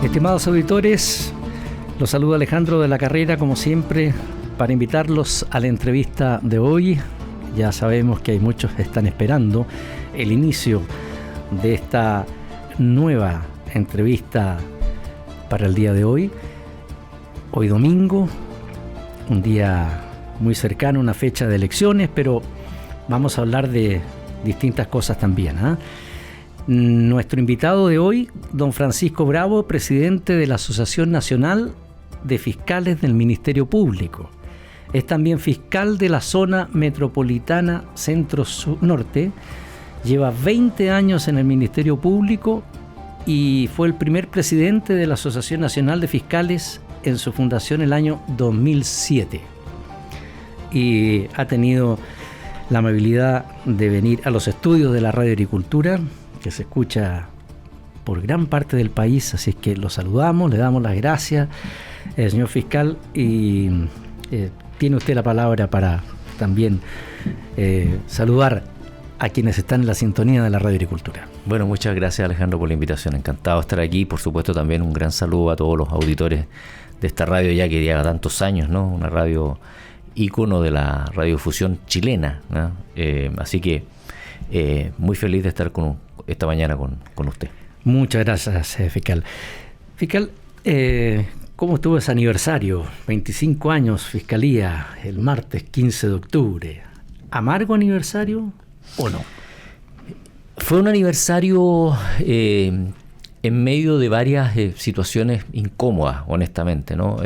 Estimados auditores, los saluda Alejandro de la Carrera, como siempre, para invitarlos a la entrevista de hoy. Ya sabemos que hay muchos que están esperando el inicio de esta nueva entrevista para el día de hoy. Hoy domingo, un día muy cercano, una fecha de elecciones, pero vamos a hablar de distintas cosas también, ¿eh? Nuestro invitado de hoy, don Francisco Bravo, presidente de la Asociación Nacional de Fiscales del Ministerio Público. Es también fiscal de la zona metropolitana Centro-Norte. Lleva 20 años en el Ministerio Público y fue el primer presidente de la Asociación Nacional de Fiscales en su fundación el año 2007. Y ha tenido la amabilidad de venir a los estudios de la Radio Agricultura, que se escucha por gran parte del país, así es que lo saludamos, le damos las gracias, señor fiscal, y tiene usted la palabra para también saludar a quienes están en la sintonía de la Radio Agricultura. Bueno, muchas gracias, Alejandro, por la invitación, encantado de estar aquí. Por supuesto, también un gran saludo a todos los auditores de esta radio, ya que lleva tantos años, ¿no? Una radio ícono de la radiodifusión chilena, ¿no? Así que muy feliz de estar esta mañana con usted. Muchas gracias, fiscal. Fiscal, ¿cómo estuvo ese aniversario? 25 años, Fiscalía, el martes 15 de octubre. ¿Amargo aniversario o no? Fue un aniversario en medio de varias situaciones incómodas, honestamente, ¿no?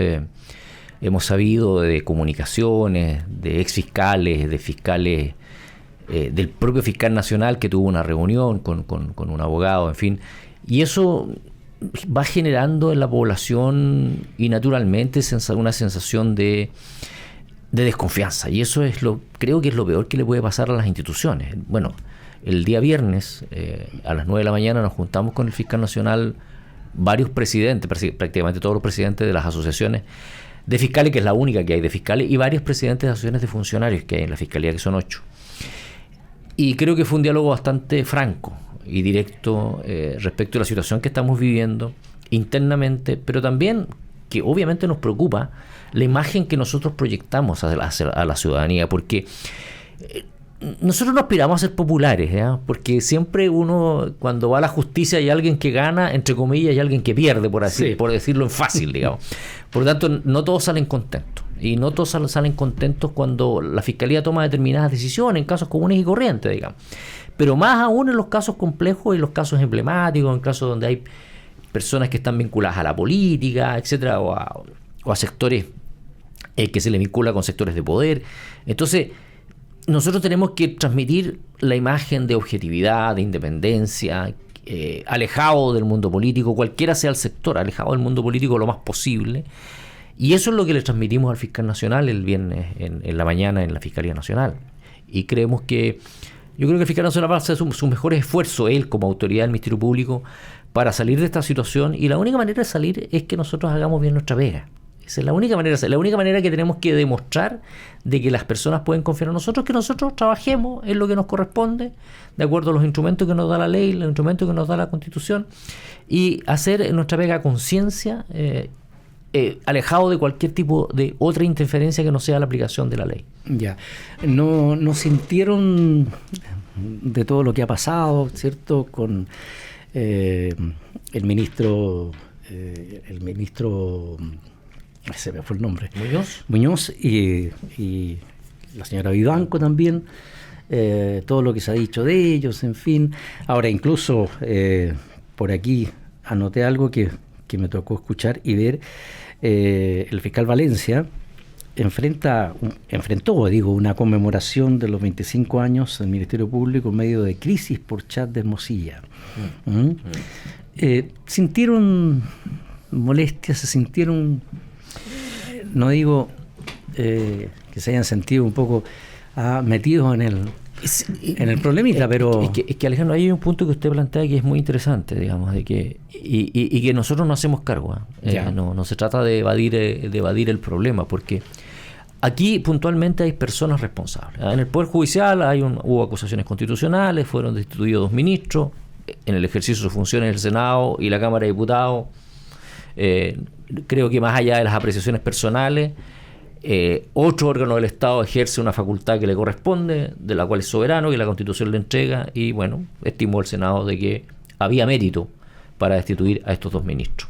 Hemos sabido de comunicaciones, de exfiscales, de fiscales, del propio fiscal nacional que tuvo una reunión con un abogado, en fin, y eso va generando en la población y naturalmente una sensación de desconfianza, y eso creo que es lo peor que le puede pasar a las instituciones. Bueno, el día viernes a las 9 de la mañana nos juntamos con el fiscal nacional, varios presidentes, prácticamente todos los presidentes de las asociaciones de fiscales, que es la única que hay de fiscales, y varios presidentes de asociaciones de funcionarios que hay en la Fiscalía, que son 8. Y creo que fue un diálogo bastante franco y directo respecto a la situación que estamos viviendo internamente, pero también que obviamente nos preocupa la imagen que nosotros proyectamos a la ciudadanía, porque nosotros no aspiramos a ser populares, ¿ya? Porque siempre uno, cuando va a la justicia, hay alguien que gana, entre comillas, y alguien que pierde, por decirlo en fácil, digamos. Por lo tanto, no todos salen contentos. Y no todos salen contentos cuando la Fiscalía toma determinadas decisiones, en casos comunes y corrientes, digamos. Pero más aún en los casos complejos y los casos emblemáticos, en casos donde hay personas que están vinculadas a la política, etcétera, o a sectores que se les vincula con sectores de poder. Entonces, nosotros tenemos que transmitir la imagen de objetividad, de independencia, alejado del mundo político, cualquiera sea el sector, alejado del mundo político lo más posible. Y eso es lo que le transmitimos al fiscal nacional el viernes en la mañana en la Fiscalía Nacional. Y yo creo que el fiscal nacional va a hacer su mejor esfuerzo, él como autoridad del Ministerio Público, para salir de esta situación. Y la única manera de salir es que nosotros hagamos bien nuestra pega. Esa es la única manera que tenemos que demostrar de que las personas pueden confiar en nosotros, que nosotros trabajemos en lo que nos corresponde, de acuerdo a los instrumentos que nos da la ley, los instrumentos que nos da la Constitución, y hacer nuestra pega a conciencia, alejado de cualquier tipo de otra interferencia que no sea la aplicación de la ley. Ya, no sintieron de todo lo que ha pasado, ¿cierto? Con el ministro, se me fue el nombre, Muñoz y la señora Vivanco también, todo lo que se ha dicho de ellos, en fin. Ahora incluso por aquí anoté algo que me tocó escuchar y ver. El fiscal Valencia enfrentó una conmemoración de los 25 años del Ministerio Público en medio de crisis por chat de Hermosilla. ¿Sintieron molestias? ¿Se sintieron, no digo que se hayan sentido un poco metidos en el problemita, pero... Es que Alejandro, hay un punto que usted plantea que es muy interesante, digamos, de que y que nosotros no hacemos cargo. No se trata de evadir el problema, porque aquí puntualmente hay personas responsables. En el Poder Judicial hubo acusaciones constitucionales, fueron destituidos 2 ministros, en el ejercicio de sus funciones el Senado y la Cámara de Diputados Creo que más allá de las apreciaciones personales, otro órgano del Estado ejerce una facultad que le corresponde, de la cual es soberano, que la Constitución le entrega, y bueno, estimó el Senado de que había mérito para destituir a estos 2 ministros,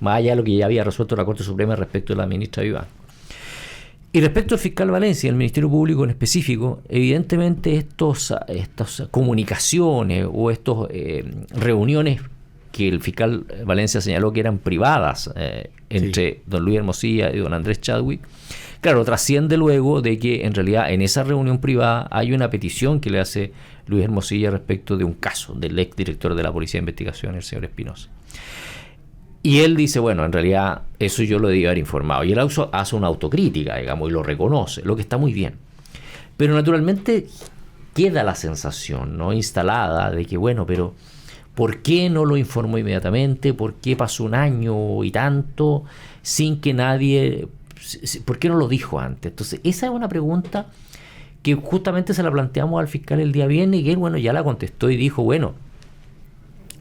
más allá de lo que ya había resuelto la Corte Suprema respecto de la ministra Viván. Y respecto al fiscal Valencia y al Ministerio Público en específico, evidentemente estas comunicaciones o estas reuniones que el fiscal Valencia señaló que eran privadas entre don Luis Hermosilla y don Andrés Chadwick, claro, trasciende luego de que en realidad en esa reunión privada hay una petición que le hace Luis Hermosilla respecto de un caso del exdirector de la Policía de Investigación, el señor Espinosa. Y él dice, bueno, en realidad eso yo lo debí haber informado. Y él hace una autocrítica, digamos, y lo reconoce, lo que está muy bien. Pero naturalmente queda la sensación, ¿no?, instalada de que, bueno, pero ¿por qué no lo informó inmediatamente? ¿Por qué pasó 1 año y tanto sin que nadie... ¿Por qué no lo dijo antes? Entonces, esa es una pregunta que justamente se la planteamos al fiscal el día viernes y que él, bueno, ya la contestó y dijo, bueno,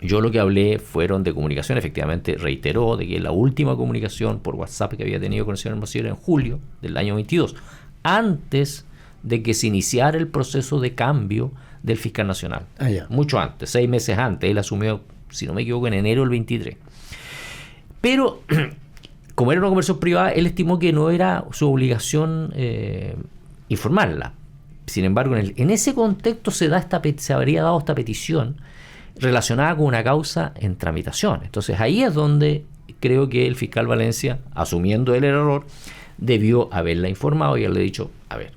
yo lo que hablé fueron de comunicación, efectivamente reiteró de que la última comunicación por WhatsApp que había tenido con el señor Hermosilla era en julio del año 22, antes de que se iniciara el proceso de cambio del fiscal nacional. Mucho antes, 6 meses antes. Él asumió, si no me equivoco, en enero del 23. Pero, como era una conversación privada, él estimó que no era su obligación informarla. Sin embargo, en ese contexto se habría dado esta petición relacionada con una causa en tramitación. Entonces ahí es donde creo que el fiscal Valencia, asumiendo el error, debió haberla informado y haberle dicho, a ver,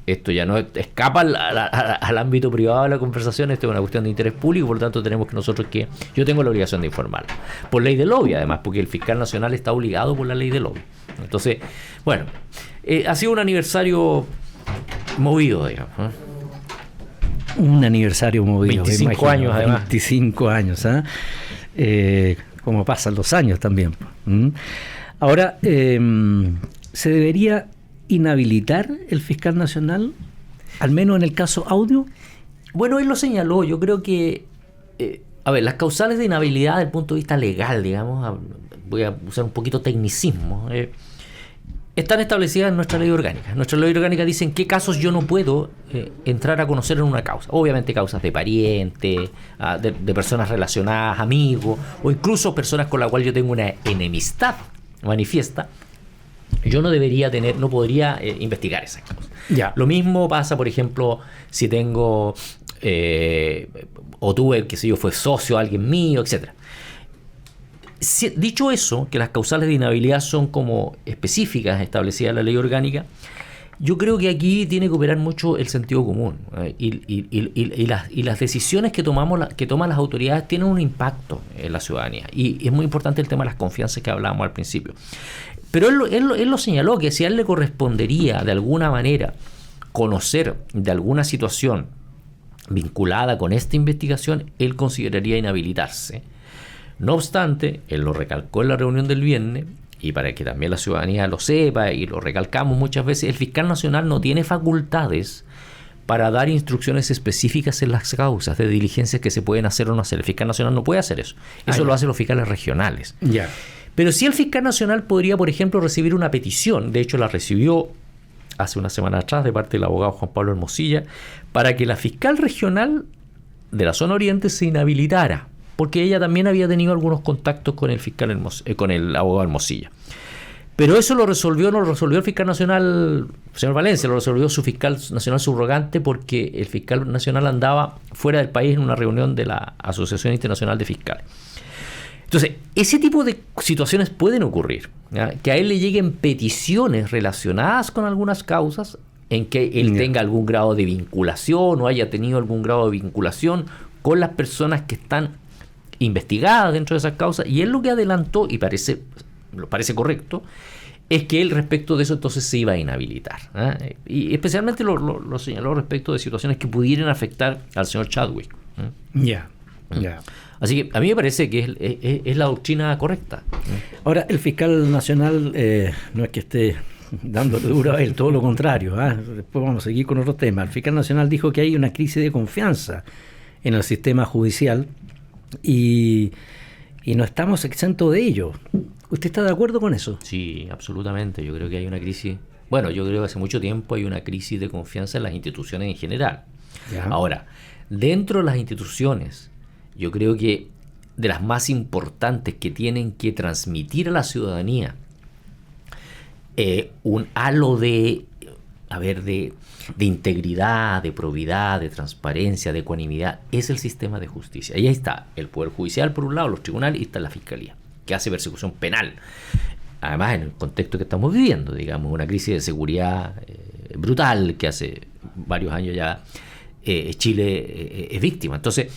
esto ya no escapa al ámbito privado de la conversación, esto es una cuestión de interés público, por lo tanto tenemos que yo tengo la obligación de informarla. Por ley de lobby, además, porque el fiscal nacional está obligado por la ley de lobby. Entonces, bueno, ha sido un aniversario movido, digamos, ¿eh? Un aniversario movido. 25 años, además. 25 años, como pasan los años también. Ahora, ¿se debería inhabilitar el fiscal nacional, al menos en el caso Audio? Bueno, él lo señaló. Yo creo que, las causales de inhabilidad desde el punto de vista legal, digamos, voy a usar un poquito tecnicismo, están establecidas en nuestra ley orgánica. Nuestra ley orgánica dice en qué casos yo no puedo entrar a conocer en una causa. Obviamente causas de parientes, de personas relacionadas, amigos, o incluso personas con las cuales yo tengo una enemistad manifiesta. Yo no podría investigar esas causas. Ya. Lo mismo pasa, por ejemplo, si tengo o tuve, qué sé yo, fue socio alguien mío, etcétera. Dicho eso, que las causales de inhabilidad son como específicas establecidas en la ley orgánica, yo creo que aquí tiene que operar mucho el sentido común, y las decisiones que toman las autoridades tienen un impacto en la ciudadanía, y es muy importante el tema de las confianzas que hablábamos al principio. Pero él lo señaló, que si a él le correspondería de alguna manera conocer de alguna situación vinculada con esta investigación, él consideraría inhabilitarse. No obstante, él lo recalcó en la reunión del viernes, y para que también la ciudadanía lo sepa, y lo recalcamos muchas veces, el fiscal nacional no tiene facultades para dar instrucciones específicas en las causas de diligencias que se pueden hacer o no hacer. El fiscal nacional no puede hacer eso. Eso lo hacen los fiscales regionales. Ya. Pero sí el fiscal nacional podría, por ejemplo, recibir una petición, de hecho la recibió hace una semana atrás de parte del abogado Juan Pablo Hermosilla, para que la fiscal regional de la zona oriente se inhabilitara, porque ella también había tenido algunos contactos con el fiscal con el abogado Hermosilla. Pero eso no lo resolvió el fiscal nacional, señor Valencia, lo resolvió su fiscal nacional subrogante, porque el fiscal nacional andaba fuera del país en una reunión de la Asociación Internacional de Fiscales. Entonces, ese tipo de situaciones pueden ocurrir, ¿ya? Que a él le lleguen peticiones relacionadas con algunas causas en que él tenga algún grado de vinculación o haya tenido algún grado de vinculación con las personas que están investigadas dentro de esas causas, y él lo que adelantó, y parece correcto, es que él respecto de eso entonces se iba a inhabilitar, ¿eh? Y especialmente lo señaló respecto de situaciones que pudieran afectar al señor Chadwick. Ya. Así que a mí me parece que es la doctrina correcta. Ahora, el fiscal nacional no es que esté dándole duro a él, todo lo contrario, ¿eh? Después vamos a seguir con otro tema. El fiscal nacional dijo que hay una crisis de confianza en el sistema judicial y y no estamos exentos de ello. ¿Usted está de acuerdo con eso? Sí, absolutamente. Yo creo que hay una crisis. Bueno, yo creo que hace mucho tiempo hay una crisis de confianza en las instituciones en general. Ya. Ahora, dentro de las instituciones, yo creo que de las más importantes que tienen que transmitir a la ciudadanía un halo de integridad, de probidad, de transparencia, de ecuanimidad, es el sistema de justicia. Y ahí está el Poder Judicial por un lado, los tribunales, y está la Fiscalía, que hace persecución penal. Además, en el contexto que estamos viviendo, digamos, una crisis de seguridad brutal que hace varios años ya Chile es víctima. Entonces,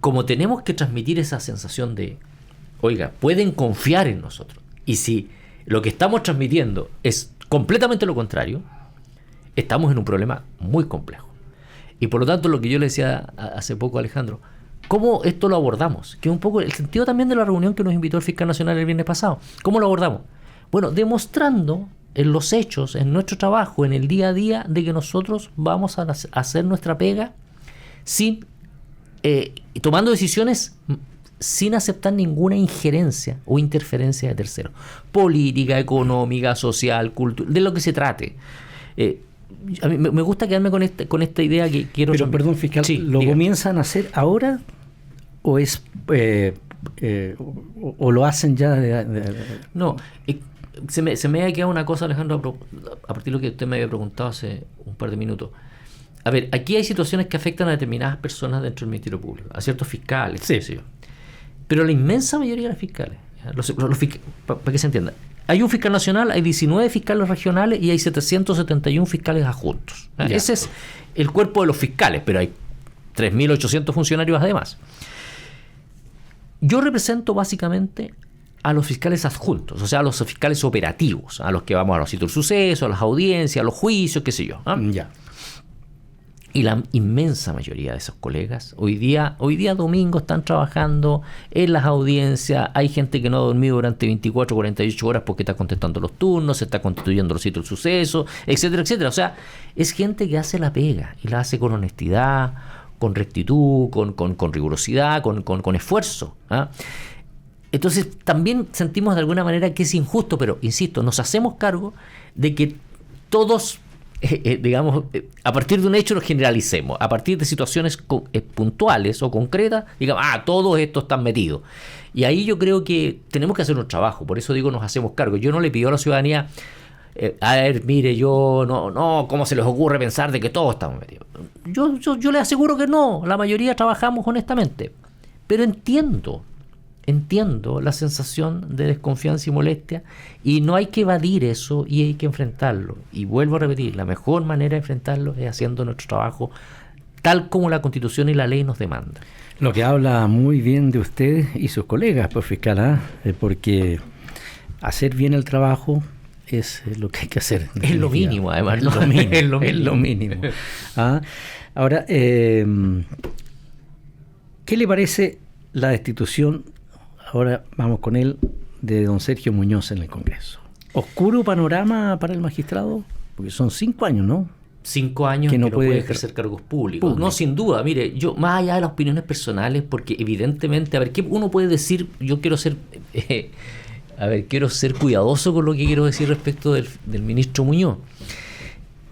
como tenemos que transmitir esa sensación de, oiga, pueden confiar en nosotros, y si lo que estamos transmitiendo es completamente lo contrario, estamos en un problema muy complejo. Y por lo tanto, lo que yo le decía hace poco a Alejandro, ¿cómo esto lo abordamos? Que es un poco el sentido también de la reunión que nos invitó el fiscal nacional el viernes pasado. ¿Cómo lo abordamos? Bueno, demostrando en los hechos, en nuestro trabajo, en el día a día, de que nosotros vamos a hacer nuestra pega sin tomando decisiones sin aceptar ninguna injerencia o interferencia de terceros. Política, económica, social, cultural, de lo que se trate. A mí me gusta quedarme con esta idea que quiero... Pero, perdón, fiscal, sí, ¿lo diga. comienzan a hacer ahora o es o lo hacen ya? No, se me ha quedado una cosa, Alejandro, a partir de lo que usted me había preguntado hace un par de minutos. A ver, aquí hay situaciones que afectan a determinadas personas dentro del Ministerio Público, a ciertos fiscales, Sí. sí. Pero la inmensa mayoría de los fiscales, para que se entienda, hay un fiscal nacional, hay 19 fiscales regionales y hay 771 fiscales adjuntos. Ya. Ese es el cuerpo de los fiscales, pero hay 3.800 funcionarios además. Yo represento básicamente a los fiscales adjuntos, o sea, a los fiscales operativos, a los que vamos a los sitios de suceso, a las audiencias, a los juicios, qué sé yo. Ya. Y la inmensa mayoría de esos colegas hoy día domingo están trabajando en las audiencias. Hay gente que no ha dormido durante 24 o 48 horas porque está contestando los turnos, se está constituyendo los sitios de suceso, etcétera, etcétera. O sea, es gente que hace la pega y la hace con honestidad, con rectitud, con rigurosidad, con esfuerzo. Entonces también sentimos de alguna manera que es injusto, pero insisto, nos hacemos cargo de que todos... digamos, a partir de un hecho lo generalicemos, a partir de situaciones puntuales o concretas, digamos, todos estos están metidos. Y ahí yo creo que tenemos que hacer un trabajo, por eso digo, nos hacemos cargo. Yo no le pido a la ciudadanía, a ver, mire, yo no, ¿cómo se les ocurre pensar de que todos estamos metidos? Yo les aseguro que no, la mayoría trabajamos honestamente, pero entiendo la sensación de desconfianza y molestia, y no hay que evadir eso y hay que enfrentarlo. Y vuelvo a repetir, la mejor manera de enfrentarlo es haciendo nuestro trabajo tal como la Constitución y la ley nos demandan. Lo que habla muy bien de usted y sus colegas, pues, fiscal, porque hacer bien el trabajo es lo que hay que hacer. Es lo mínimo, además. ¿No? Es lo mínimo. Ahora, ¿qué le parece la destitución? Ahora vamos con él, de don Sergio Muñoz en el Congreso. ¿Oscuro panorama para el magistrado? Porque son 5 años, ¿no? 5 años que no puede ejercer cargos públicos. No, sin duda. Mire, yo, más allá de las opiniones personales, porque evidentemente, a ver, ¿qué uno puede decir? Yo quiero ser cuidadoso con lo que quiero decir respecto del ministro Muñoz.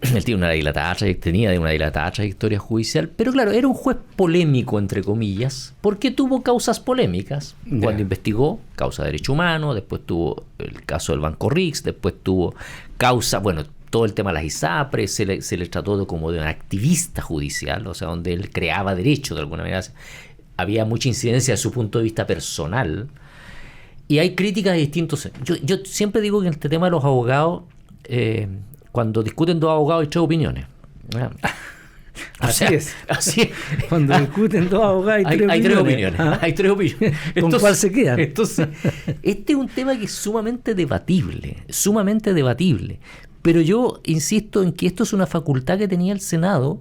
Él tiene una dilatada trayectoria judicial, pero claro, era un juez polémico, entre comillas, porque tuvo causas polémicas. Cuando investigó, causa de derecho humano, después tuvo el caso del Banco Rix, después tuvo causa, todo el tema de las ISAPRES, se le trató como de un activista judicial, o sea, donde él creaba derecho de alguna manera. Había mucha incidencia de su punto de vista personal, y hay críticas de distintos... Yo siempre digo que en este tema de los abogados... cuando discuten dos abogados hay 3 opiniones. Así es. Cuando discuten dos abogados hay 3 opiniones. Hay 3 opiniones. ¿Con cuál se quedan? Entonces, este es un tema que es sumamente debatible. Pero yo insisto en que esto es una facultad que tenía el Senado.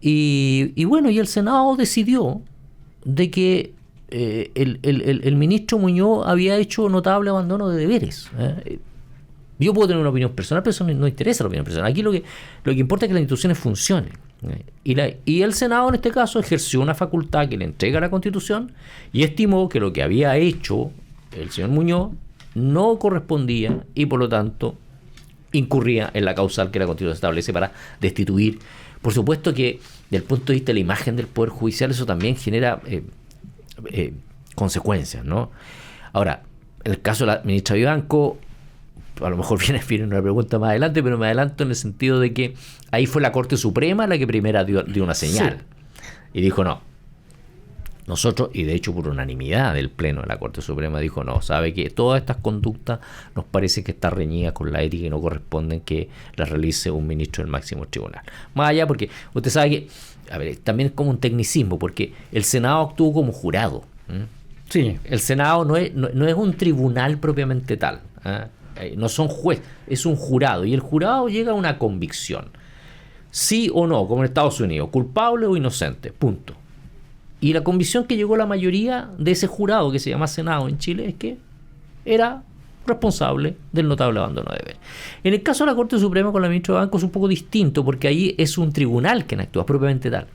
Y el Senado decidió de que el ministro Muñoz había hecho notable abandono de deberes. Yo puedo tener una opinión personal, pero eso no interesa la opinión personal. Aquí lo que importa es que las instituciones funcionen. Y el Senado en este caso ejerció una facultad que le entrega la Constitución y estimó que lo que había hecho el señor Muñoz no correspondía y por lo tanto incurría en la causal que la Constitución establece para destituir. Por supuesto que desde el punto de vista de la imagen del Poder Judicial eso también genera consecuencias, ¿no? Ahora, el caso de la ministra Vivanco, a lo mejor viene una pregunta más adelante, pero me adelanto en el sentido de que ahí fue la Corte Suprema la que primera dio una señal. Sí. Y dijo no. Nosotros, y de hecho por unanimidad del Pleno de la Corte Suprema, dijo no, sabe que todas estas conductas nos parece que están reñidas con la ética y no corresponden que las realice un ministro del máximo tribunal. Más allá porque usted sabe que, a ver, también es como un tecnicismo, porque el Senado actuó como jurado. Sí. El Senado no es un tribunal propiamente tal. No son jueces, es un jurado. Y el jurado llega a una convicción. Sí o no, como en Estados Unidos, culpable o inocente, punto. Y la convicción que llegó la mayoría de ese jurado que se llama Senado en Chile es que era responsable del notable abandono de deber. En el caso de la Corte Suprema con la ministra Vivanco es un poco distinto, porque ahí es un tribunal que actúa propiamente tal.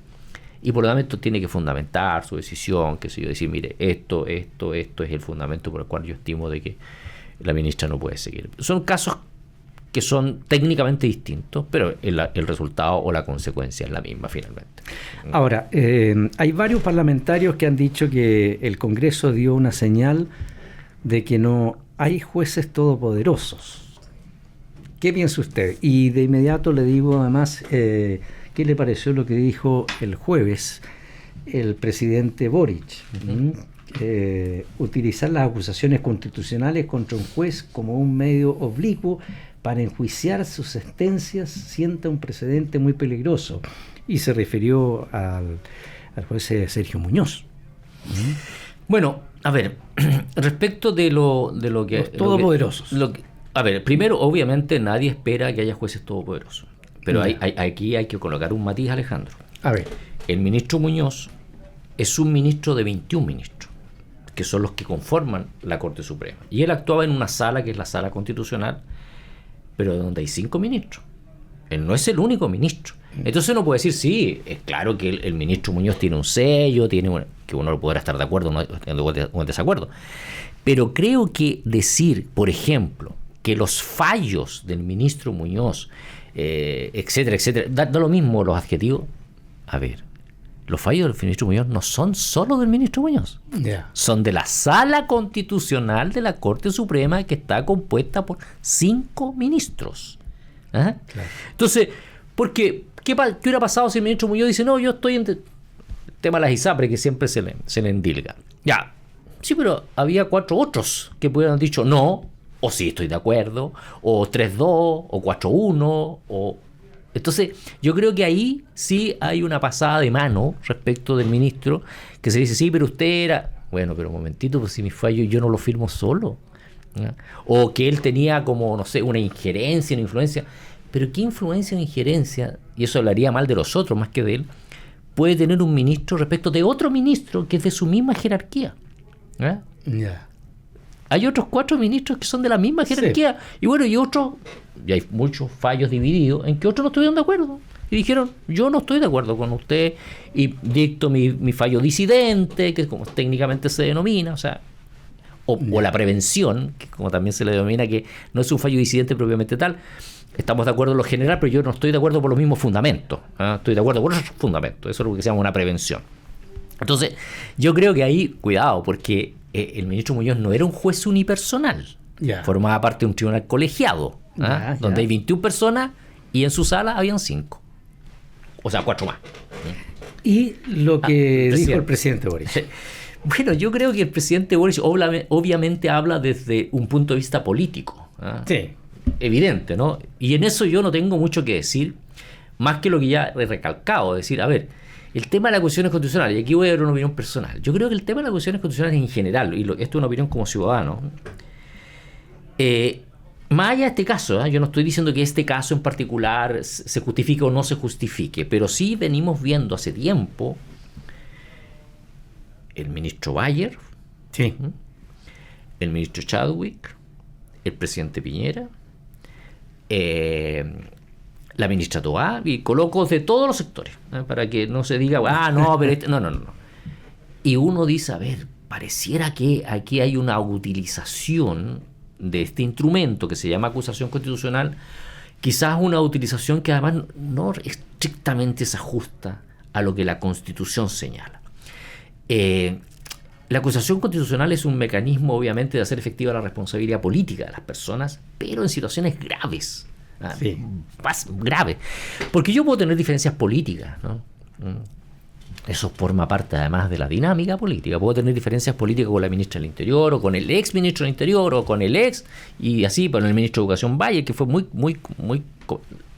Y por lo tanto tiene que fundamentar su decisión, que sé yo, decir, mire, esto es el fundamento por el cual yo estimo de que la ministra no puede seguir. Son casos que son técnicamente distintos, pero el resultado o la consecuencia es la misma finalmente. Ahora, hay varios parlamentarios que han dicho que el Congreso dio una señal de que no hay jueces todopoderosos. ¿Qué piensa usted? Y de inmediato le digo además, ¿qué le pareció lo que dijo el jueves el presidente Boric? Utilizar las acusaciones constitucionales contra un juez como un medio oblicuo para enjuiciar sus sentencias sienta un precedente muy peligroso. Y se refirió al juez Sergio Muñoz. Bueno, a ver, respecto de lo que... Los todopoderosos. A ver, primero, obviamente nadie espera que haya jueces todopoderosos. Pero aquí hay que colocar un matiz, Alejandro. A ver. El ministro Muñoz es un ministro de 21 ministros, que son los que conforman la Corte Suprema. Y él actuaba en una sala que es la sala constitucional, pero donde hay 5 ministros. Él no es el único ministro. Entonces uno puede decir, sí, es claro que el ministro Muñoz tiene un sello, que uno podrá estar de acuerdo o en desacuerdo. Pero creo que decir, por ejemplo, que los fallos del ministro Muñoz, etcétera, da lo mismo los adjetivos. A ver, los fallos del ministro Muñoz no son solo del ministro Muñoz. Yeah. Son de la Sala Constitucional de la Corte Suprema, que está compuesta por 5 ministros. Claro. Entonces, porque ¿qué hubiera pasado si el ministro Muñoz dice, no, yo estoy en el tema de las ISAPRE, que siempre se le endilga? Ya, sí, pero había 4 otros que pudieran haber dicho no, o sí, estoy de acuerdo, o 3-2, o 4-1, o... Entonces, yo creo que ahí sí hay una pasada de mano respecto del ministro, que se dice, sí, pero usted era... Bueno, pero un momentito, pues si mi fallo yo no lo firmo solo. ¿Ya? O que él tenía como, no sé, una injerencia, una influencia. Pero ¿qué influencia o injerencia, y eso hablaría mal de los otros más que de él, puede tener un ministro respecto de otro ministro que es de su misma jerarquía? ¿Ya? Yeah. Hay otros 4 ministros que son de la misma jerarquía. Sí. Y bueno, y otros, y hay muchos fallos divididos en que otros no estuvieron de acuerdo. Y dijeron, yo no estoy de acuerdo con usted y dicto mi fallo disidente, que como técnicamente se denomina, o sea, o la prevención, que como también se le denomina, que no es un fallo disidente propiamente tal. Estamos de acuerdo en lo general, pero yo no estoy de acuerdo por los mismos fundamentos. Estoy de acuerdo por otros fundamentos. Eso es lo que se llama una prevención. Entonces, yo creo que ahí, cuidado, porque el ministro Muñoz no era un juez unipersonal. Yeah. Formaba parte de un tribunal colegiado, donde hay 21 personas y en su sala habían 5. O sea, 4 más. Y lo que dijo el presidente Boric. Bueno, yo creo que el presidente Boric obviamente habla desde un punto de vista político. Sí. Evidente, ¿no? Y en eso yo no tengo mucho que decir, más que lo que ya he recalcado, decir, a ver, el tema de las acusaciones constitucionales, y aquí voy a dar una opinión personal. Yo creo que el tema de las acusaciones constitucionales en general, y esto es una opinión como ciudadano, más allá de este caso, yo no estoy diciendo que este caso en particular se justifique o no se justifique, pero sí venimos viendo hace tiempo el ministro Bayer, sí, el ministro Chadwick, el presidente Piñera, la ministra Toá y colocos de todos los sectores, para que no se diga, no, pero no. Y uno dice, a ver, pareciera que aquí hay una utilización de este instrumento que se llama acusación constitucional, quizás una utilización que además no estrictamente se ajusta a lo que la Constitución señala. La acusación constitucional es un mecanismo, obviamente, de hacer efectiva la responsabilidad política de las personas, pero en situaciones graves. Sí. Más graves. Porque yo puedo tener diferencias políticas, ¿no? Eso forma parte además de la dinámica política. Puedo tener diferencias políticas con la ministra del Interior, o con el ex ministro del Interior, o con el ex, y así, con el ministro de Educación Valle, que fue muy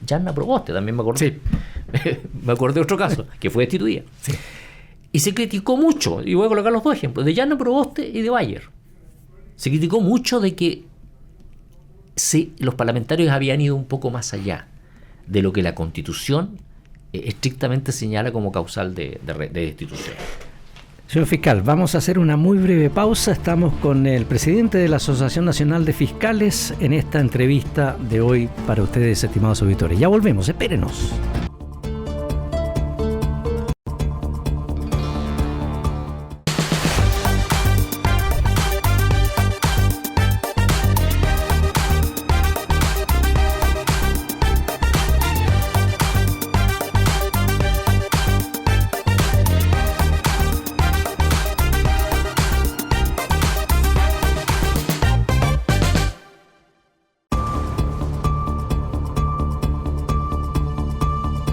Yanna Proboste, también me acordé. Sí. Me acordé de otro caso, que fue destituida. Sí. Y se criticó mucho, y voy a colocar los dos ejemplos, de Yanna Proboste y de Bayer. Se criticó mucho de que los parlamentarios habían ido un poco más allá de lo que la Constitución estrictamente señala como causal de destitución. Señor fiscal, vamos a hacer una muy breve pausa. Estamos con el presidente de la Asociación Nacional de Fiscales en esta entrevista de hoy para ustedes, estimados auditores. Ya volvemos, espérenos.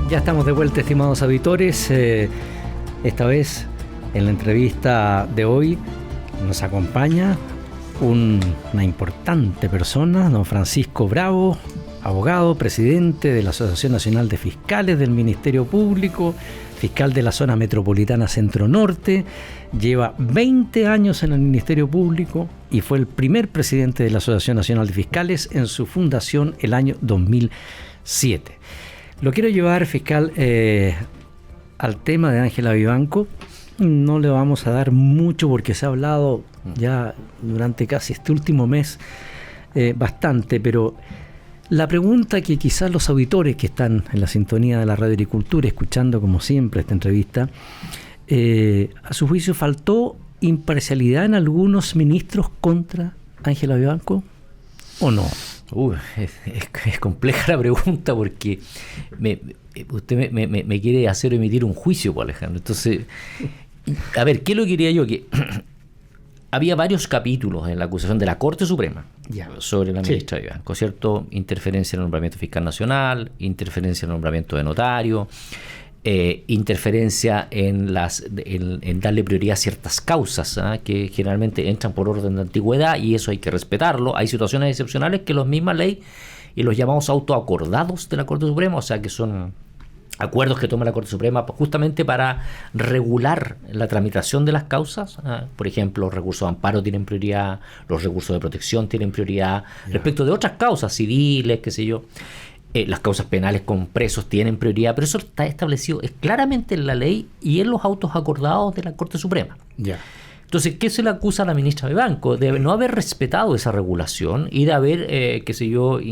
Ya estamos de vuelta, estimados auditores. Esta vez, en la entrevista de hoy, nos acompaña una importante persona, don Francisco Bravo, abogado, presidente de la Asociación Nacional de Fiscales del Ministerio Público, fiscal de la zona metropolitana Centro-Norte, lleva 20 años en el Ministerio Público y fue el primer presidente de la Asociación Nacional de Fiscales en su fundación el año 2007. Lo quiero llevar, fiscal, al tema de Ángela Vivanco. No le vamos a dar mucho porque se ha hablado ya durante casi este último mes bastante, pero la pregunta que quizás los auditores que están en la sintonía de la Radio Agricultura, escuchando como siempre esta entrevista, a su juicio, ¿faltó imparcialidad en algunos ministros contra Ángela Vivanco o no? Es compleja la pregunta porque usted me quiere hacer emitir un juicio, pues, Alejandro. Entonces, a ver, ¿qué es lo que quería yo? Que había varios capítulos en la acusación de la Corte Suprema sobre la ministra Vivanco, ¿cierto? Interferencia en el nombramiento fiscal nacional, interferencia en el nombramiento de notario, interferencia en darle prioridad a ciertas causas que generalmente entran por orden de antigüedad, y eso hay que respetarlo. Hay situaciones excepcionales que la misma ley y los llamados autoacordados de la Corte Suprema, o sea, que son acuerdos que toma la Corte Suprema justamente para regular la tramitación de las causas. Por ejemplo, los recursos de amparo tienen prioridad, los recursos de protección tienen prioridad respecto de otras causas civiles, qué sé yo. Las causas penales con presos tienen prioridad, pero eso está establecido claramente en la ley y en los autos acordados de la Corte Suprema. Entonces, ¿qué se le acusa a la ministra Vivanco? De no haber respetado esa regulación y de haber,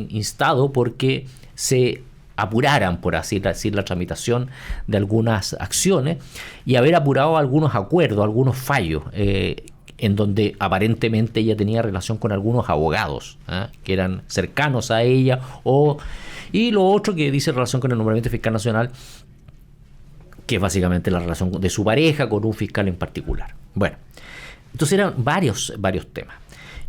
instado porque se apuraran, por así decir, la tramitación de algunas acciones y haber apurado algunos acuerdos, algunos fallos, en donde aparentemente ella tenía relación con algunos abogados que eran cercanos a ella, y lo otro que dice relación con el nombramiento fiscal nacional, que es básicamente la relación de su pareja con un fiscal en particular. Bueno, entonces eran varios temas.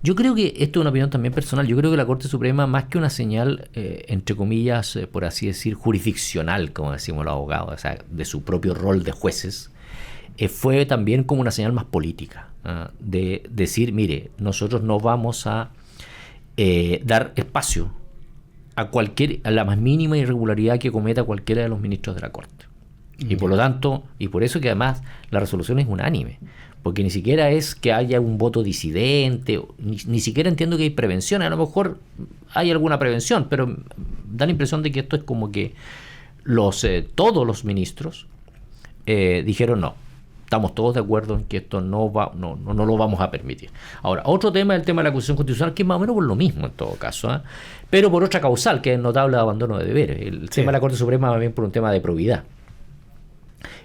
Yo creo que esto es una opinión también personal. Yo creo que la Corte Suprema, más que una señal, entre comillas, por así decir, jurisdiccional, como decimos los abogados, o sea, de su propio rol de jueces, fue también como una señal más política, de decir, mire, nosotros no vamos a dar espacio a la más mínima irregularidad que cometa cualquiera de los ministros de la Corte. Y por lo tanto, y por eso que además la resolución es unánime, porque ni siquiera es que haya un voto disidente, ni siquiera entiendo que hay prevención. A lo mejor hay alguna prevención, pero da la impresión de que esto es como que todos los ministros dijeron no, estamos todos de acuerdo en que esto no lo vamos a permitir. Ahora, otro tema es el tema de la acusación constitucional, que es más o menos por lo mismo en todo caso, ¿eh? Pero por otra causal, que es el notable abandono de deberes. El tema de la Corte Suprema va bien por un tema de probidad.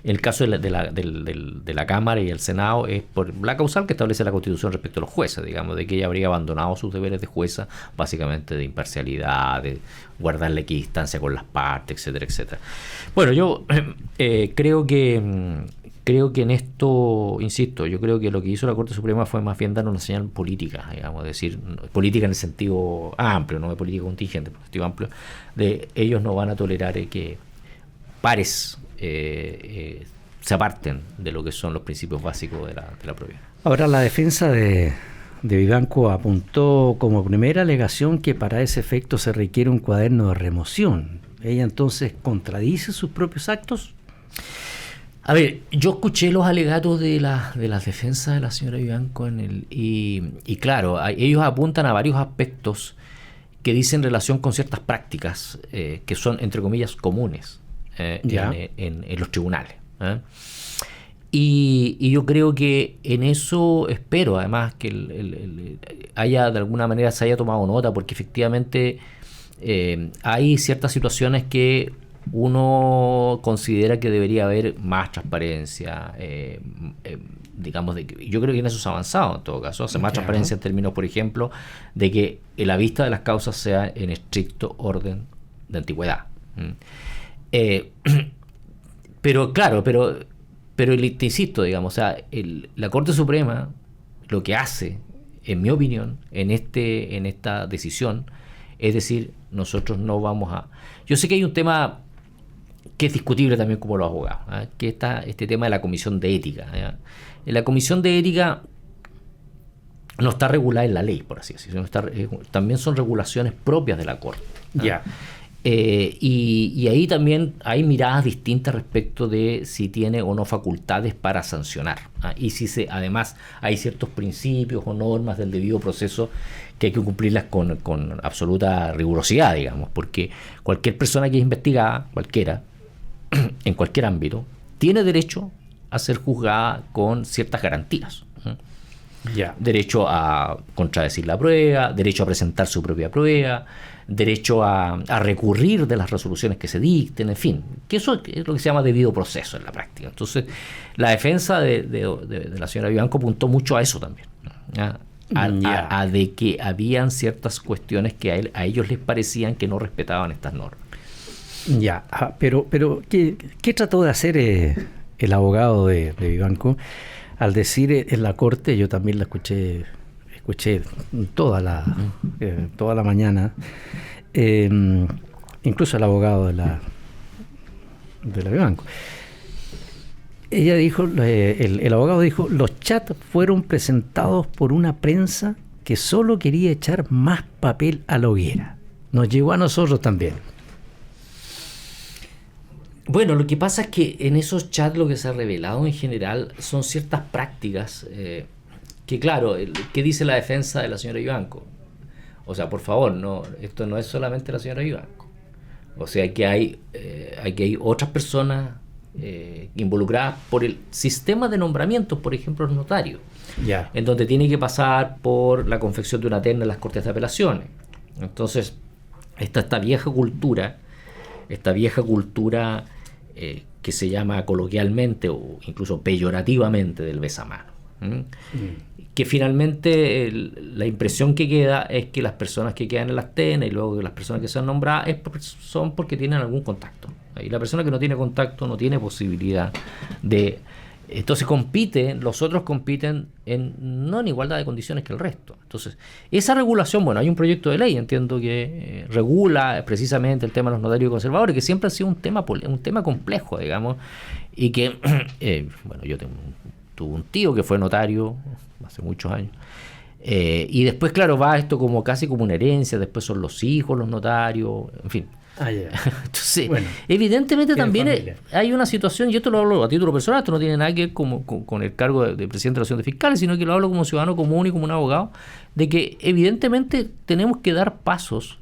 El caso de la Cámara y el Senado es por la causal que establece la Constitución respecto a los jueces, digamos, de que ella habría abandonado sus deberes de jueza, básicamente de imparcialidad, de guardar la equidistancia con las partes, etcétera, etcétera. Bueno, yo creo que en esto, insisto, yo creo que lo que hizo la Corte Suprema fue más bien dar una señal política, digamos, decir, política en el sentido amplio, no de política contingente, en el sentido amplio, de ellos no van a tolerar que pares se aparten de lo que son los principios básicos de la propiedad. Ahora, la defensa de Vivanco apuntó como primera alegación que para ese efecto se requiere un cuaderno de remoción. ¿Ella entonces contradice sus propios actos? A ver, yo escuché los alegatos de la defensa de la señora Vivanco y claro, ellos apuntan a varios aspectos que dicen relación con ciertas prácticas que son, entre comillas, comunes en los tribunales. Y yo creo que en eso espero además que haya de alguna manera se haya tomado nota, porque efectivamente hay ciertas situaciones que uno considera que debería haber más transparencia, digamos, yo creo que en eso se ha avanzado en todo caso, hace más transparencia en términos, por ejemplo, de que la vista de las causas sea en estricto orden de antigüedad. Pero claro, pero te insisto, digamos, o sea, la Corte Suprema lo que hace, en mi opinión, en esta decisión, es decir, nosotros no vamos a... Yo sé que hay un tema que es discutible también como los abogados, que está este tema de la Comisión de Ética. En la Comisión de Ética no está regulada en la ley, por así decirlo, también son regulaciones propias de la Corte. Ya. Y ahí también hay miradas distintas respecto de si tiene o no facultades para sancionar, y si además hay ciertos principios o normas del debido proceso que hay que cumplirlas con absoluta rigurosidad, digamos, porque cualquier persona que es investigada, cualquiera, en cualquier ámbito, tiene derecho a ser juzgada con ciertas garantías. Derecho a contradecir la prueba, derecho a presentar su propia prueba, derecho a recurrir de las resoluciones que se dicten, en fin, que eso es lo que se llama debido proceso en la práctica. Entonces, la defensa de la señora Vivanco apuntó mucho a eso también, a de que habían ciertas cuestiones que a ellos les parecían que no respetaban estas normas. Pero ¿qué trató de hacer el abogado de Vivanco al decir en la corte? Yo también la escuché toda la mañana, incluso el abogado de la Vivanco. Ella dijo, el abogado dijo, los chats fueron presentados por una prensa que solo quería echar más papel a la hoguera. Nos llegó a nosotros también. Bueno, lo que pasa es que en esos chats lo que se ha revelado en general son ciertas prácticas que, claro, ¿qué dice la defensa de la señora Vivanco? O sea, por favor, no, esto no es solamente la señora Vivanco. O sea, que hay otras personas involucradas por el sistema de nombramientos, por ejemplo, los notarios, en donde tiene que pasar por la confección de una terna en las Cortes de Apelaciones. Entonces, esta vieja cultura que se llama coloquialmente o incluso peyorativamente del besamano. Que finalmente la impresión que queda es que las personas que quedan en las ternas y luego que las personas que sean nombradas son porque tienen algún contacto. Y la persona que no tiene contacto no tiene posibilidad de... Entonces los otros compiten no en igualdad de condiciones que el resto. Entonces, esa regulación, bueno, hay un proyecto de ley, entiendo que regula precisamente el tema de los notarios conservadores, que siempre ha sido un tema complejo, digamos, y que, bueno, yo tuve un tío que fue notario hace muchos años, y después, claro, va esto como casi como una herencia, después son los hijos los notarios, en fin. Entonces, bueno, evidentemente también hay una situación, y esto lo hablo a título personal, esto no tiene nada que ver con el cargo de presidente de la Asociación de Fiscales, sino que lo hablo como ciudadano común y como un abogado, de que evidentemente tenemos que dar pasos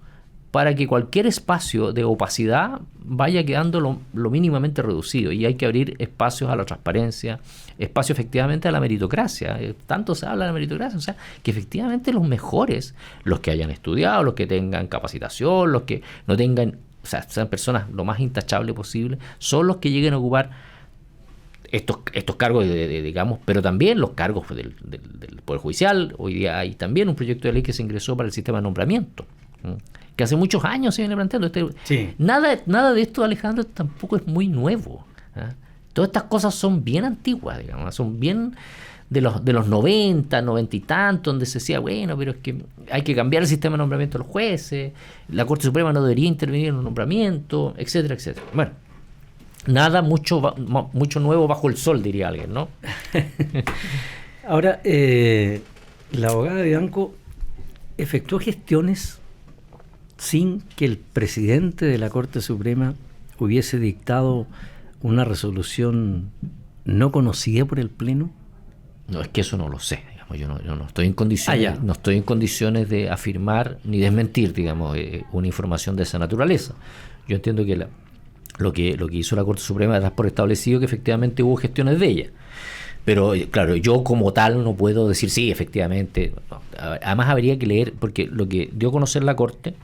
para que cualquier espacio de opacidad vaya quedando lo mínimamente reducido, y hay que abrir espacios a la transparencia, espacio efectivamente a la meritocracia. Tanto se habla de la meritocracia, o sea, que efectivamente los mejores, los que hayan estudiado, los que tengan capacitación, los que no tengan, o sea, sean personas lo más intachables posible, son los que lleguen a ocupar estos cargos, digamos, pero también los cargos del Poder Judicial. Hoy día hay también un proyecto de ley que se ingresó para el sistema de nombramiento, que hace muchos años se viene planteando. Sí. Nada de esto, Alejandro, tampoco es muy nuevo. Todas estas cosas son bien antiguas, digamos, son bien de los 90 y tantos, donde se decía, bueno, pero es que hay que cambiar el sistema de nombramiento de los jueces, la Corte Suprema no debería intervenir en los nombramientos, etcétera, etcétera. Bueno, nada mucho nuevo bajo el sol, diría alguien, ¿no? Ahora, la abogada Vivanco efectuó gestiones sin que el presidente de la Corte Suprema hubiese dictado una resolución no conocida por el Pleno. No, es que eso no lo sé, digamos, yo no estoy en condiciones, no estoy en condiciones de afirmar ni desmentir, digamos, una información de esa naturaleza. Yo entiendo que lo que hizo la Corte Suprema es por establecido que efectivamente hubo gestiones de ella. Pero claro, yo como tal no puedo decir sí, efectivamente. No. Además habría que leer, porque lo que dio a conocer la Corte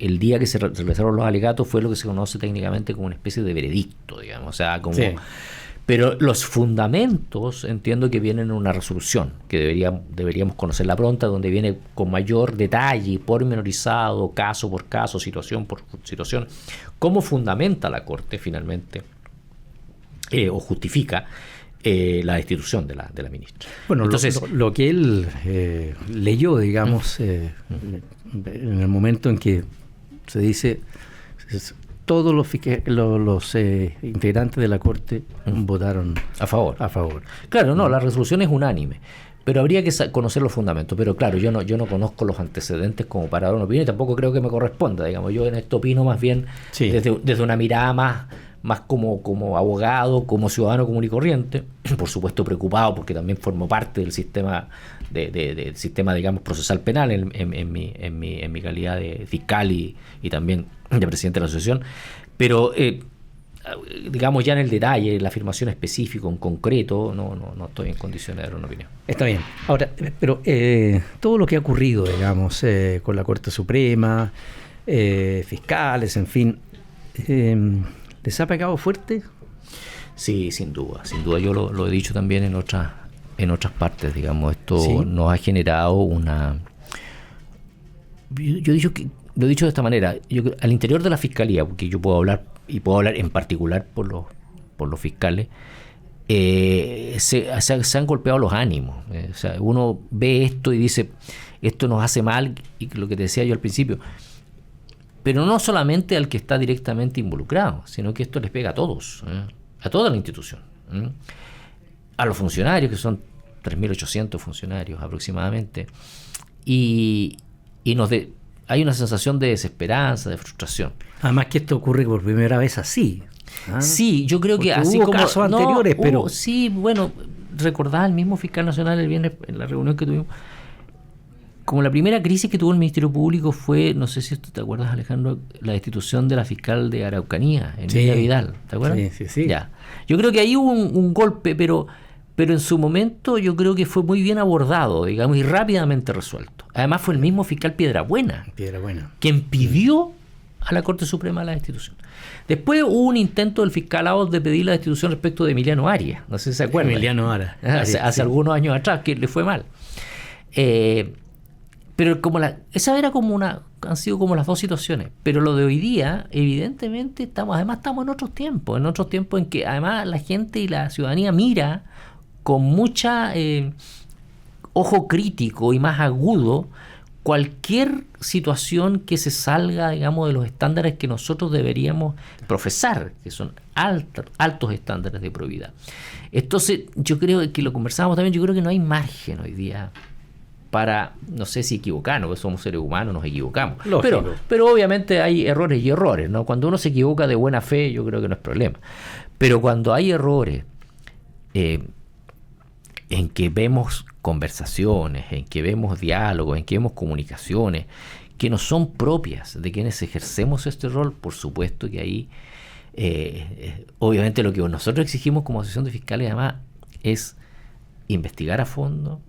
el día que se realizaron los alegatos fue lo que se conoce técnicamente como una especie de veredicto, digamos, o sea, como... Sí. Pero los fundamentos entiendo que vienen en una resolución, que deberíamos conocerla pronta, donde viene con mayor detalle, pormenorizado, caso por caso, situación por situación, cómo fundamenta la Corte finalmente, o justifica la destitución de la ministra. Bueno, entonces lo que él leyó, digamos, en el momento en que se dice... Todos los integrantes de la Corte votaron a favor. Claro, no, la resolución es unánime, pero habría que conocer los fundamentos. Pero claro, yo no conozco los antecedentes como para dar una opinión, y tampoco creo que me corresponda. Digamos, yo en esto opino más bien desde una mirada más como abogado, como ciudadano común y corriente, por supuesto preocupado porque también formo parte del sistema del sistema, digamos, procesal penal en mi calidad de fiscal y también de presidente de la asociación, pero digamos ya en el detalle, la afirmación específica, en concreto, no estoy en condiciones de dar una opinión. Está bien. Ahora, pero todo lo que ha ocurrido, digamos, con la Corte Suprema, fiscales, en fin, ¿les ha pegado fuerte? Sí, sin duda. Yo lo he dicho también en otras partes, digamos. Esto ¿sí? Nos ha generado una... Yo lo he dicho de esta manera. Al interior de la Fiscalía, porque yo puedo hablar en particular por los fiscales, se han golpeado los ánimos. O sea, uno ve esto y dice, esto nos hace mal, y lo que te decía yo al principio, pero no solamente al que está directamente involucrado, sino que esto les pega a todos, a toda la institución, a los funcionarios, que son 3.800 funcionarios aproximadamente, y hay una sensación de desesperanza, de frustración. Además que esto ocurre por primera vez así. Sí, yo creo que así hubo como casos anteriores, pero sí, bueno, recordaba el mismo fiscal nacional el viernes en la reunión que tuvimos. Como la primera crisis que tuvo el Ministerio Público fue, no sé si te acuerdas, Alejandro, la destitución de la fiscal de Araucanía, Emilia Vidal, ¿te acuerdas? Sí. Ya. Yo creo que ahí hubo un golpe, pero en su momento yo creo que fue muy bien abordado, digamos, y rápidamente resuelto. Además fue el mismo fiscal Piedrabuena quien pidió a la Corte Suprema la destitución. Después hubo un intento del fiscal Aos de pedir la destitución respecto de Emiliano Arias, no sé si se acuerdan. Emiliano Arias. Hace algunos años atrás, que le fue mal. Pero han sido como las dos situaciones. Pero lo de hoy día, evidentemente, estamos en otros tiempos en que además la gente y la ciudadanía mira con mucha ojo crítico y más agudo cualquier situación que se salga, digamos, de los estándares que nosotros deberíamos profesar, que son altos estándares de probidad. Entonces, yo creo que lo conversábamos también, yo creo que no hay margen hoy día para, no sé si equivocarnos, porque somos seres humanos, nos equivocamos. Pero obviamente hay errores y errores, ¿no? Cuando uno se equivoca de buena fe, yo creo que no es problema. Pero cuando hay errores en que vemos conversaciones, en que vemos diálogos, en que vemos comunicaciones, que no son propias de quienes ejercemos este rol, por supuesto que ahí, obviamente lo que nosotros exigimos como asociación de fiscales además es investigar a fondo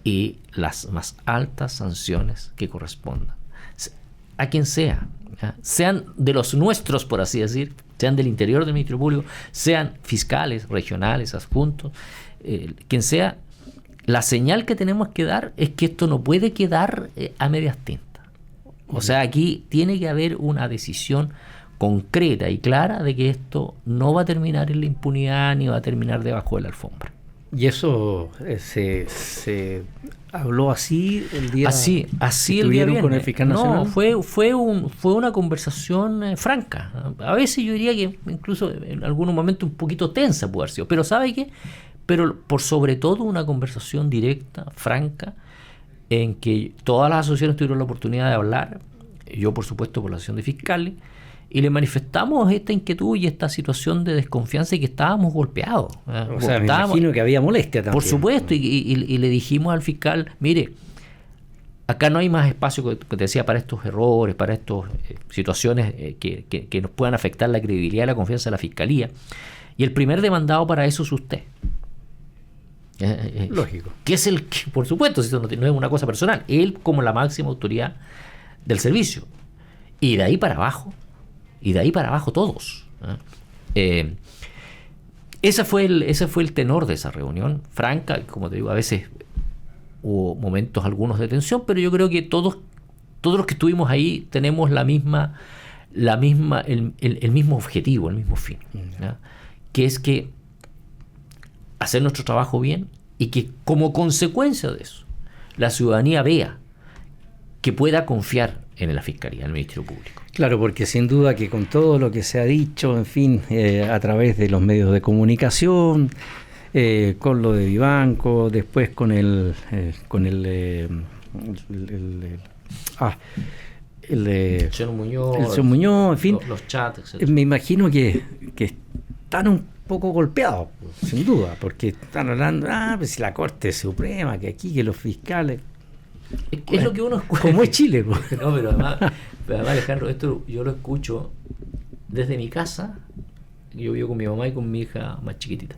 y las más altas sanciones que correspondan, a quien sea, sean de los nuestros, por así decir, sean del interior del Ministerio Público, sean fiscales, regionales, adjuntos, quien sea. La señal que tenemos que dar es que esto no puede quedar a medias tintas. O sea, aquí tiene que haber una decisión concreta y clara de que esto no va a terminar en la impunidad ni va a terminar debajo de la alfombra. Y eso se habló así el día. Así el día viernes. Con el fiscal nacional. No, fue una conversación franca. A veces yo diría que incluso en algunos momentos un poquito tensa pudo haber sido. Pero ¿sabe qué? Pero por sobre todo una conversación directa, franca, en que todas las asociaciones tuvieron la oportunidad de hablar, yo por supuesto por la asociación de fiscales, y le manifestamos esta inquietud y esta situación de desconfianza y que estábamos golpeados. O sea, me imagino que había molestia también. Por supuesto, y le dijimos al fiscal, mire, acá no hay más espacio, que te decía, para estos errores, para estas situaciones que nos puedan afectar la credibilidad y la confianza de la fiscalía. Y el primer demandado para eso es usted. Lógico. Que es el que, por supuesto, esto no es una cosa personal, él como la máxima autoridad del servicio. Y de ahí para abajo todos. Ese fue el tenor de esa reunión, franca, como te digo, a veces hubo momentos algunos de tensión, pero yo creo que todos los que estuvimos ahí tenemos el mismo objetivo, el mismo fin, ¿ya? Que es que hacer nuestro trabajo bien y que como consecuencia de eso la ciudadanía vea que pueda confiar en la Fiscalía, en el Ministerio Público. Claro, porque sin duda que con todo lo que se ha dicho, en fin, a través de los medios de comunicación, con lo de Vivanco, después con el señor Muñoz, en fin, los chats, etc. Me imagino que están un poco golpeados, sin duda, porque están hablando, pues si la Corte Suprema, que aquí, que los fiscales. Es lo que uno escucha. Como es Chile. No, pero además, Alejandro, esto yo lo escucho desde mi casa. Yo vivo con mi mamá y con mi hija más chiquitita.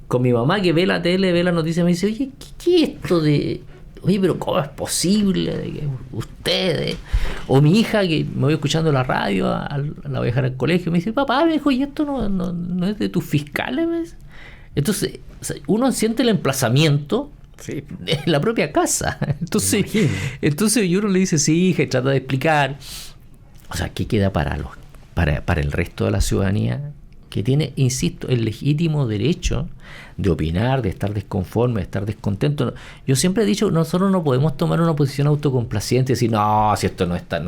Con mi mamá, que ve la tele, ve la noticia, me dice, oye, ¿qué es esto de...? Oye, pero ¿cómo es posible de que ustedes? O mi hija, que me voy escuchando la radio, la voy a dejar al colegio, me dice, papá, me dijo, ¿y esto no es de tus fiscales? ¿Ves? Entonces, uno siente el emplazamiento, sí, en la propia casa. Entonces y uno le dice, sí, hija, y trata de explicar. O sea, ¿qué queda para el resto de la ciudadanía? Que tiene, insisto, el legítimo derecho de opinar, de estar desconforme, de estar descontento. Yo siempre he dicho, nosotros no podemos tomar una posición autocomplaciente y decir, no, si esto no es tan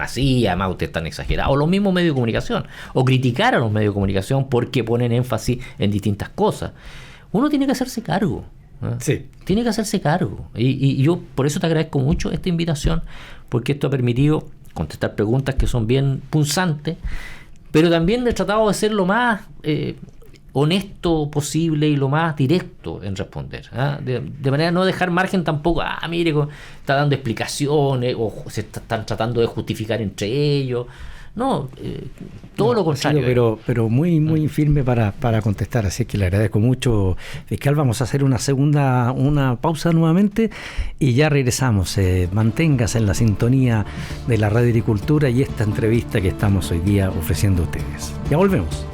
así, además ustedes están exagerados. O los mismos medios de comunicación, o criticar a los medios de comunicación porque ponen énfasis en distintas cosas. Uno tiene que hacerse cargo. Sí. Tiene que hacerse cargo. Y yo por eso te agradezco mucho esta invitación, porque esto ha permitido contestar preguntas que son bien punzantes, pero también he tratado de ser lo más honesto posible y lo más directo en responder, de manera no dejar margen tampoco, mire, está dando explicaciones o se están tratando de justificar entre ellos. No, todo lo contrario. Pero muy firme para contestar, así que le agradezco mucho, fiscal. Vamos a hacer una pausa nuevamente y ya regresamos. Manténgase en la sintonía de la Radio Agricultura y esta entrevista que estamos hoy día ofreciendo a ustedes. Ya volvemos.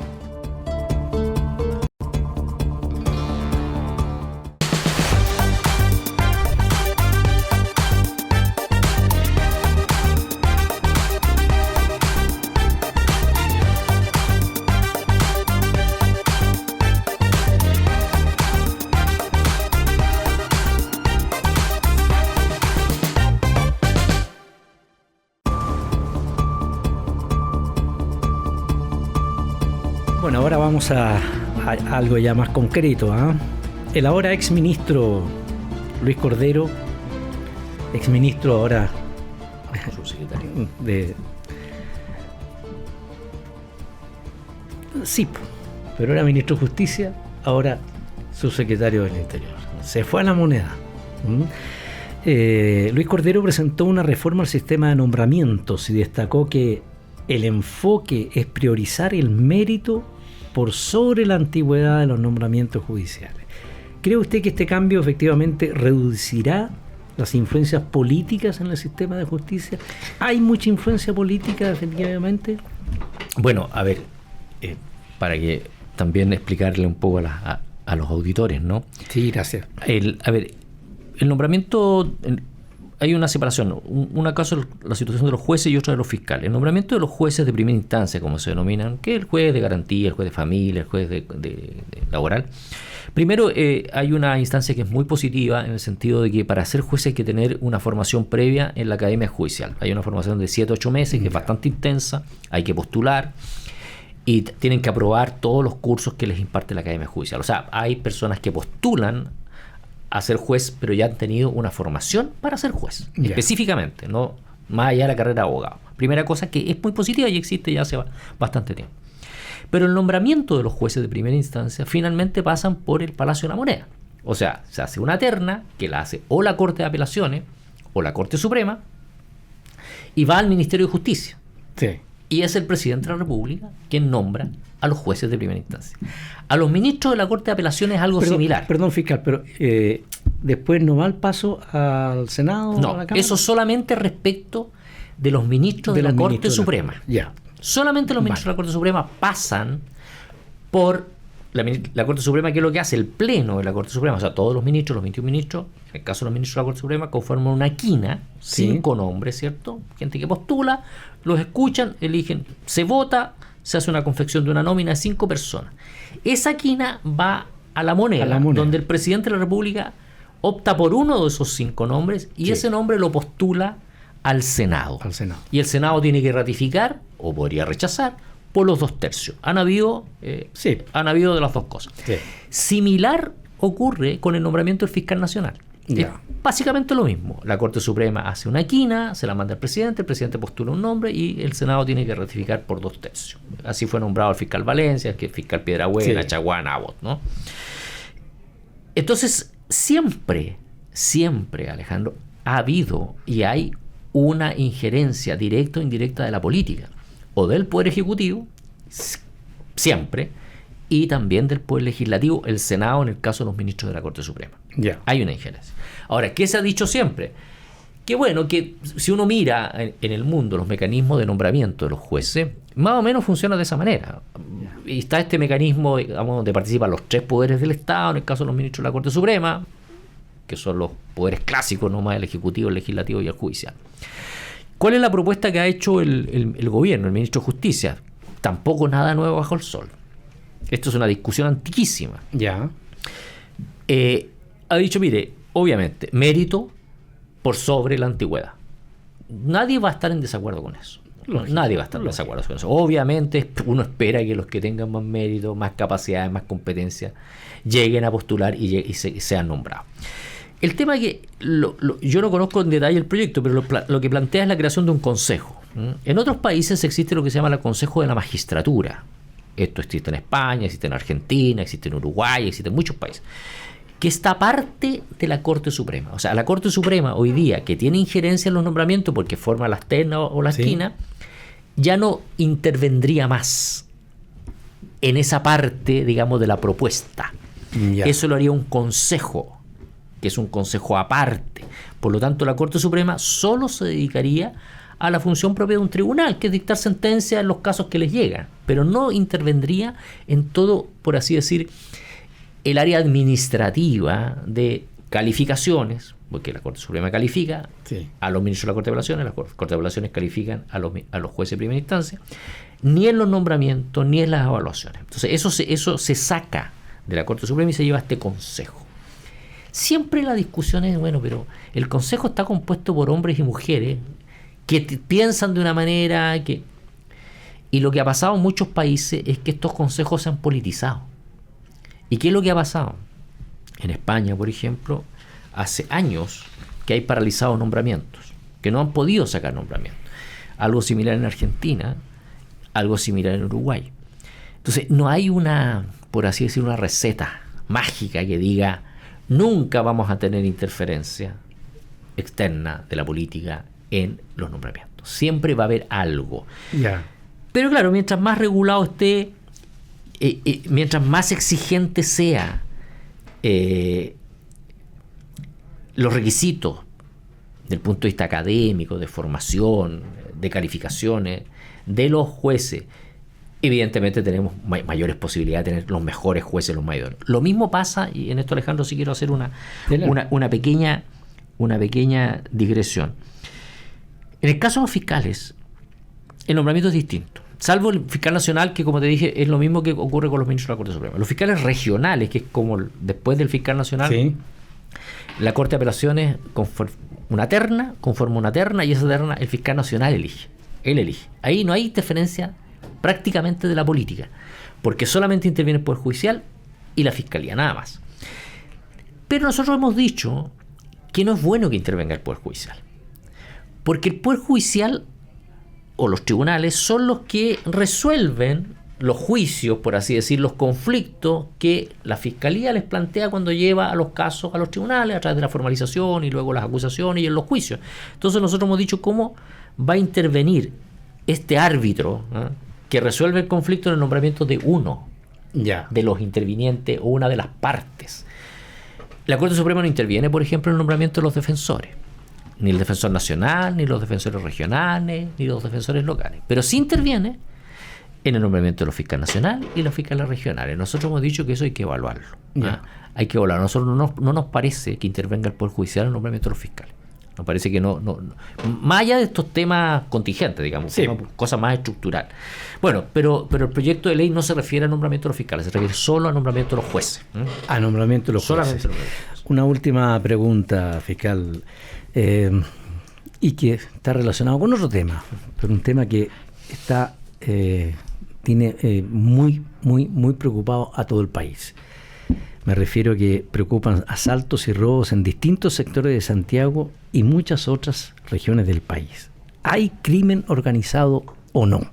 Bueno, ahora vamos a algo ya más concreto. El ahora exministro Luis Cordero, exministro ahora subsecretario sí, pero era ministro de Justicia, ahora subsecretario del Interior. Se fue a la moneda. Luis Cordero presentó una reforma al sistema de nombramientos y destacó que el enfoque es priorizar el mérito por sobre la antigüedad de los nombramientos judiciales. ¿Cree usted que este cambio efectivamente reducirá las influencias políticas en el sistema de justicia? ¿Hay mucha influencia política efectivamente? Bueno, a ver, para que también explicarle un poco a los auditores, ¿no? Sí, gracias. El nombramiento, hay una separación. Una cosa es la situación de los jueces y otra de los fiscales. El nombramiento de los jueces de primera instancia, como se denominan, que es el juez de garantía, el juez de familia, el juez de laboral. Primero, hay una instancia que es muy positiva en el sentido de que para ser juez hay que tener una formación previa en la Academia Judicial. Hay una formación de 7 o 8 meses que es bastante intensa, hay que postular y tienen que aprobar todos los cursos que les imparte la Academia Judicial. O sea, hay personas que postulan a ser juez, pero ya han tenido una formación para ser juez, específicamente, no más allá de la carrera de abogado. Primera cosa que es muy positiva y existe ya hace bastante tiempo. Pero el nombramiento de los jueces de primera instancia finalmente pasan por el Palacio de la Moneda. O sea, se hace una terna que la hace o la Corte de Apelaciones o la Corte Suprema y va al Ministerio de Justicia. Sí. Y es el presidente de la República quien nombra a los jueces de primera instancia. A los ministros de la Corte de Apelaciones es algo similar. Perdón, fiscal, pero después no va el paso al Senado. No, a la Cámara. eso solamente respecto de los ministros de la Corte Suprema. Ya. Solamente los ministros de la Corte Suprema pasan por la Corte Suprema, que es lo que hace el Pleno de la Corte Suprema. O sea, todos los ministros, los 21 ministros, en el caso de los ministros de la Corte Suprema, conforman una quina, 5 nombres, ¿cierto? Gente que postula, los escuchan, eligen, se vota, se hace una confección de una nómina de 5 personas. Esa quina va a la moneda, donde el presidente de la República opta por uno de esos 5 nombres y ese nombre lo postula al Senado. Y el Senado tiene que ratificar, o podría rechazar, por los 2/3. Han habido de las dos cosas. Sí. Similar ocurre con el nombramiento del fiscal nacional. Es básicamente lo mismo. La Corte Suprema hace una quina, se la manda al presidente, el presidente postula un nombre y el Senado tiene que ratificar por 2/3. Así fue nombrado el fiscal Valencia, el fiscal Piedrabuena, Chaguán, Abbott, ¿no? Entonces, siempre, Alejandro, ha habido y hay una injerencia directa o indirecta de la política o del Poder Ejecutivo, siempre, y también del Poder Legislativo, el Senado en el caso de los ministros de la Corte Suprema. Hay una injerencia. Ahora, ¿qué se ha dicho siempre? Que bueno, que si uno mira en el mundo los mecanismos de nombramiento de los jueces, más o menos funciona de esa manera. Y está este mecanismo, digamos, donde participan los 3 poderes del Estado, en el caso de los ministros de la Corte Suprema, que son los poderes clásicos, nomás el Ejecutivo, el Legislativo y el Judicial. ¿Cuál es la propuesta que ha hecho el gobierno, el ministro de Justicia? Tampoco nada nuevo bajo el sol. Esto es una discusión antiquísima. Ha dicho, mire, obviamente, mérito por sobre la antigüedad. Nadie va a estar en desacuerdo con eso. Nadie va a estar en desacuerdo con eso. Obviamente, uno espera que los que tengan más mérito, más capacidades, más competencia, lleguen a postular y sean nombrados. El tema es que yo no conozco en detalle el proyecto, pero lo que plantea es la creación de un consejo. En otros países existe lo que se llama el Consejo de la Magistratura. Esto existe en España, existe en Argentina, existe en Uruguay, existe en muchos países, que está aparte de la Corte Suprema. O sea, la Corte Suprema hoy día, que tiene injerencia en los nombramientos porque forma las ternas o la esquina, ya no intervendría más en esa parte, digamos, de la propuesta. Eso lo haría un consejo, que es un consejo aparte. Por lo tanto, la Corte Suprema solo se dedicaría a la función propia de un tribunal, que es dictar sentencia en los casos que les llegan, pero no intervendría en todo, por así decir, el área administrativa de calificaciones, porque la Corte Suprema califica a los ministros de la Corte de Apelaciones, las Cortes de Apelaciones califican a los jueces de primera instancia, ni en los nombramientos, ni en las evaluaciones. Entonces, eso se saca de la Corte Suprema y se lleva a este consejo. Siempre la discusión es, bueno, pero el consejo está compuesto por hombres y mujeres que piensan de una manera y lo que ha pasado en muchos países es que estos consejos se han politizado. ¿Y qué es lo que ha pasado? En España, por ejemplo, hace años que hay paralizados nombramientos, que no han podido sacar nombramientos. Algo similar en Argentina, algo similar en Uruguay. Entonces, no hay una, por así decir, una receta mágica que diga nunca vamos a tener interferencia externa de la política en los nombramientos. Siempre va a haber algo. Ya. Pero claro, mientras más regulado esté, mientras más exigente sea los requisitos del punto de vista académico, de formación, de calificaciones de los jueces, evidentemente tenemos mayores posibilidades de tener los mejores jueces, los mayores. Lo mismo pasa, y en esto, Alejandro, sí quiero hacer una pequeña digresión. En el caso de los fiscales, el nombramiento es distinto. Salvo el fiscal nacional, que como te dije, es lo mismo que ocurre con los ministros de la Corte Suprema. Los fiscales regionales, que es como después del fiscal nacional, sí, la Corte de Apelaciones conforma una terna, y esa terna el fiscal nacional elige. Él elige. Ahí no hay interferencia prácticamente de la política, porque solamente interviene el Poder Judicial y la Fiscalía, nada más. Pero nosotros hemos dicho que no es bueno que intervenga el Poder Judicial, porque el Poder Judicial o los tribunales son los que resuelven los juicios, por así decir, los conflictos que la Fiscalía les plantea cuando lleva a los casos a los tribunales a través de la formalización y luego las acusaciones y en los juicios. Entonces nosotros hemos dicho cómo va a intervenir este árbitro, ¿eh?, que resuelve el conflicto en el nombramiento de uno de los intervinientes o una de las partes. La Corte Suprema no interviene, por ejemplo, en el nombramiento de los defensores, ni el defensor nacional, ni los defensores regionales, ni los defensores locales, pero sí interviene en el nombramiento de los fiscales nacionales y los fiscales regionales. Nosotros hemos dicho que eso hay que evaluarlo. Hay que evaluarlo. A nosotros no nos parece que intervenga el Poder Judicial en el nombramiento de los fiscales. Nos parece que no. Más allá de estos temas contingentes, digamos, sí, cosas más estructural. Bueno, pero el proyecto de ley no se refiere al nombramiento de los fiscales, se refiere solo al nombramiento de los jueces. A nombramiento de los jueces. Una última pregunta, fiscal, y que está relacionado con otro tema, pero un tema que está tiene muy preocupado a todo el país. Me refiero a que preocupan asaltos y robos en distintos sectores de Santiago y muchas otras regiones del país. ¿Hay crimen organizado o no?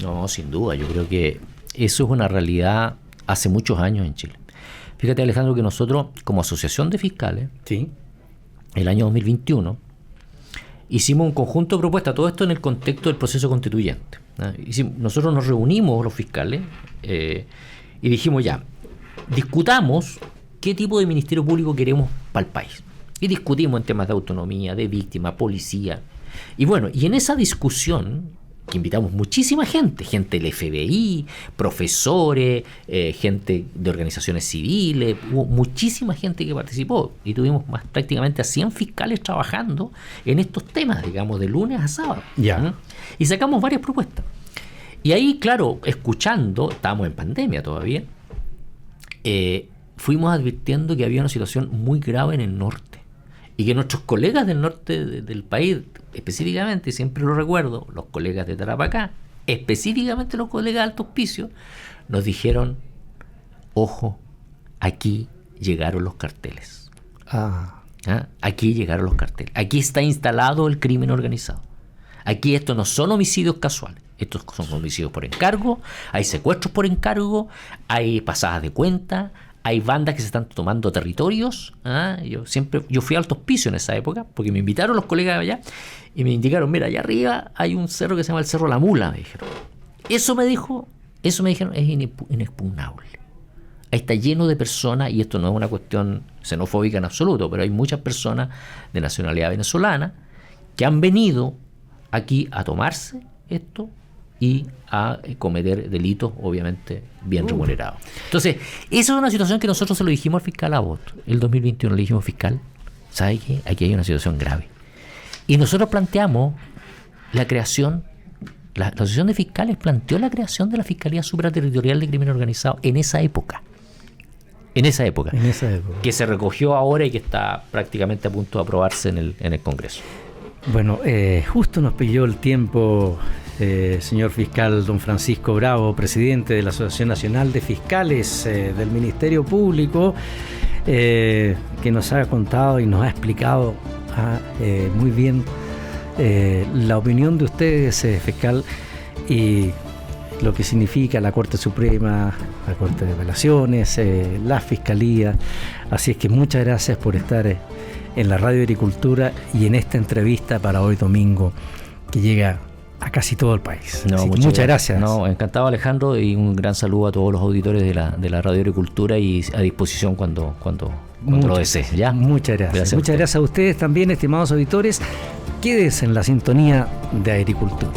No, sin duda. Yo creo que eso es una realidad hace muchos años en Chile. Fíjate, Alejandro, que nosotros, como asociación de fiscales, sí, el año 2021, hicimos un conjunto de propuestas, todo esto en el contexto del proceso constituyente. Nosotros nos reunimos, los fiscales, y dijimos ya, discutamos qué tipo de ministerio público queremos para el país. Y discutimos en temas de autonomía, de víctima, policía. Y bueno, y en esa discusión, que invitamos muchísima gente del FBI, profesores, gente de organizaciones civiles, hubo muchísima gente que participó. Y tuvimos prácticamente a 100 fiscales trabajando en estos temas, digamos, de lunes a sábado. Y sacamos varias propuestas. Y ahí, claro, escuchando, estábamos en pandemia todavía, fuimos advirtiendo que había una situación muy grave en el norte y que nuestros colegas del norte del país, específicamente, siempre lo recuerdo, los colegas de Tarapacá, específicamente los colegas de Alto Hospicio, nos dijeron: ojo, aquí llegaron los carteles. Aquí llegaron los carteles. Aquí está instalado el crimen organizado. Aquí estos no son homicidios casuales. Estos son homicidios por encargo, hay secuestros por encargo, hay pasadas de cuenta, hay bandas que se están tomando territorios. Yo fui a Alto Hospicio en esa época, porque me invitaron los colegas de allá y me indicaron: mira, allá arriba hay un cerro que se llama el Cerro La Mula, me dijeron. Eso me dijeron, es inexpugnable. Ahí está lleno de personas, y esto no es una cuestión xenofóbica en absoluto, pero hay muchas personas de nacionalidad venezolana que han venido aquí a tomarse esto y a cometer delitos, obviamente, bien remunerados. Entonces, esa es una situación que nosotros se lo dijimos al fiscal Abbott. El 2021 le dijimos: fiscal, ¿sabe qué? Aquí hay una situación grave. Y nosotros planteamos la creación, la Asociación de Fiscales planteó la creación de la Fiscalía Supraterritorial de Crimen Organizado en esa época. Que se recogió ahora y que está prácticamente a punto de aprobarse en el Congreso. Bueno, justo nos pilló el tiempo, señor fiscal don Francisco Bravo, presidente de la Asociación Nacional de Fiscales del Ministerio Público, que nos ha contado y nos ha explicado muy bien la opinión de ustedes, fiscal, y lo que significa la Corte Suprema, la Corte de Apelaciones, la Fiscalía. Así es que muchas gracias por estar en la Radio Agricultura y en esta entrevista para hoy domingo que llega a casi todo el país. No, muchas gracias. No, encantado, Alejandro, y un gran saludo a todos los auditores de la Radio Agricultura y a disposición cuando lo desees. ¿Ya? Muchas gracias. Muchas gracias a ustedes también, estimados auditores. Quédense en la sintonía de Agricultura.